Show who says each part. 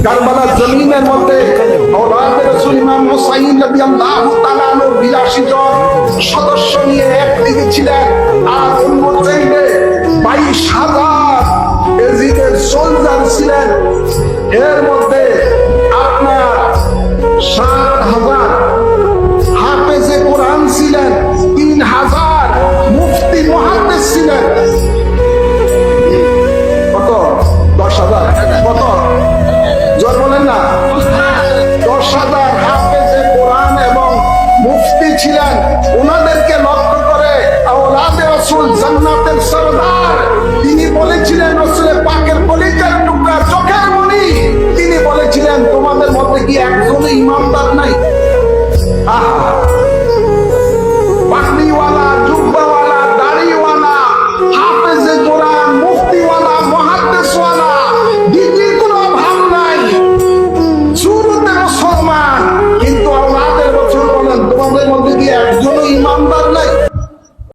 Speaker 1: কারবালার জমিনের মধ্যে আওলাদে রাসূল ইমাম হুসাইন রাদিয়াল্লাহু তাআলা আনহু 82 জন সদস্য নিয়ে একদিকে ছিলেন, আর অন্য সাইডে 22,000 এজিদের সোলজার ছিলেন। এর মধ্যে আপনার 7,000 হাফেজে কোরআন ছিলেন, 3,000 মুফতি মুহাদ্দিস ছিলেন। কত? 10,000। কত? জোর বলেন না। 10,000 হাফেজে কোরআন এবং মুফতি ছিলেন। ওনাদেরকে লক্ষ্য করে আওলাদে রাসূল জান্নাতের সরদার তিনি বলেছিলেন, রাসূলে পাকের কলিজার টুকরা চোখের মণি, তিনি বলেছিলেন তোমাদের মধ্যে কি একজন ইমানদার নাই?